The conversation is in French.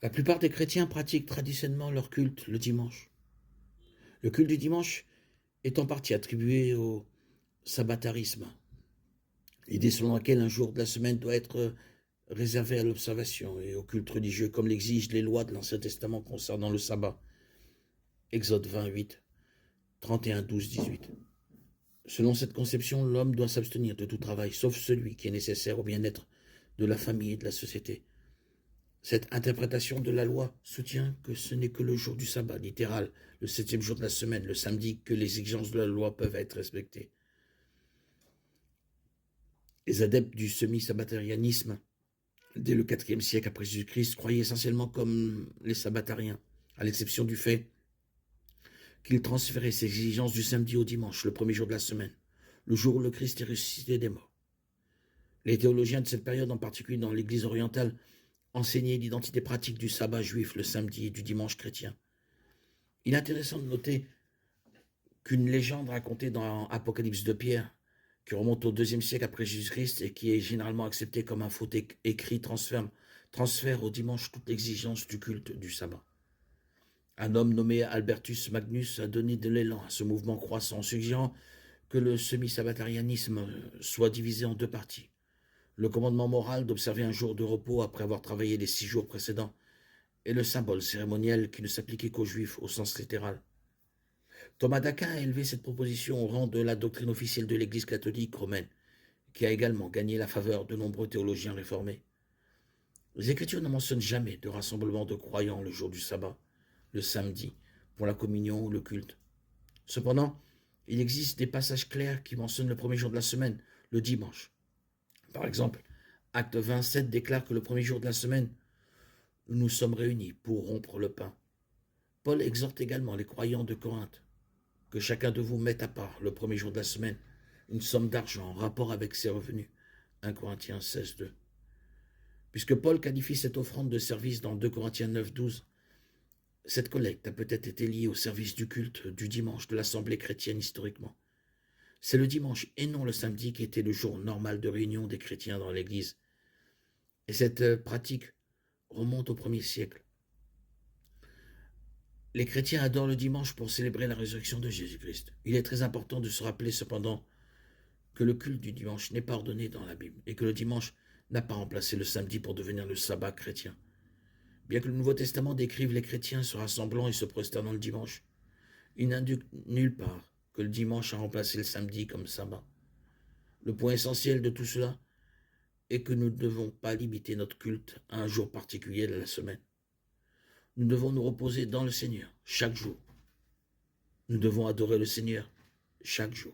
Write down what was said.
La plupart des chrétiens pratiquent traditionnellement leur culte le dimanche. Le culte du dimanche est en partie attribué au sabbatarisme, l'idée selon laquelle un jour de la semaine doit être réservé à l'observation et au culte religieux, comme l'exigent les lois de l'Ancien Testament concernant le sabbat. Exode 28, 31, 12, 18. Selon cette conception, l'homme doit s'abstenir de tout travail, sauf celui qui est nécessaire au bien-être de la famille et de la société. Cette interprétation de la loi soutient que ce n'est que le jour du sabbat, littéral, le 7e jour de la semaine, le samedi, que les exigences de la loi peuvent être respectées. Les adeptes du semi-sabbatarianisme, dès le IVe siècle après Jésus-Christ, croyaient essentiellement comme les sabbatariens, à l'exception du fait qu'ils transféraient ces exigences du samedi au dimanche, le premier jour de la semaine, le jour où le Christ est ressuscité des morts. Les théologiens de cette période, en particulier dans l'Église orientale, enseignaient l'identité pratique du sabbat juif le samedi et du dimanche chrétien. Il est intéressant de noter qu'une légende racontée dans Apocalypse de Pierre, qui remonte au IIe siècle après Jésus-Christ et qui est généralement acceptée comme un faux écrit, transfère au dimanche toute l'exigence du culte du sabbat. Un homme nommé Albertus Magnus a donné de l'élan à ce mouvement croissant, suggérant que le semi-sabbatarianisme soit divisé en deux parties. Le commandement moral d'observer un jour de repos après avoir travaillé les 6 jours précédents, et le symbole cérémoniel qui ne s'appliquait qu'aux juifs au sens littéral. Thomas d'Aquin a élevé cette proposition au rang de la doctrine officielle de l'Église catholique romaine, qui a également gagné la faveur de nombreux théologiens réformés. Les Écritures ne mentionnent jamais de rassemblement de croyants le jour du sabbat, le samedi, pour la communion ou le culte. Cependant, il existe des passages clairs qui mentionnent le premier jour de la semaine, le dimanche. Par exemple, Acte 27 déclare que le premier jour de la semaine, nous nous sommes réunis pour rompre le pain. Paul exhorte également les croyants de Corinthe que chacun de vous mette à part le premier jour de la semaine une somme d'argent en rapport avec ses revenus. 1 Corinthiens 16, 2. Puisque Paul qualifie cette offrande de service dans 2 Corinthiens 9, 12, cette collecte a peut-être été liée au service du culte du dimanche de l'Assemblée chrétienne historiquement. C'est le dimanche et non le samedi qui était le jour normal de réunion des chrétiens dans l'Église. Et cette pratique remonte au 1er siècle. Les chrétiens adorent le dimanche pour célébrer la résurrection de Jésus-Christ. Il est très important de se rappeler cependant que le culte du dimanche n'est pas ordonné dans la Bible et que le dimanche n'a pas remplacé le samedi pour devenir le sabbat chrétien. Bien que le Nouveau Testament décrive les chrétiens se rassemblant et se prosternant le dimanche, il n'indique nulle part que le dimanche a remplacé le samedi comme sabbat. Le point essentiel de tout cela est que nous ne devons pas limiter notre culte à un jour particulier de la semaine. Nous devons nous reposer dans le Seigneur chaque jour. Nous devons adorer le Seigneur chaque jour.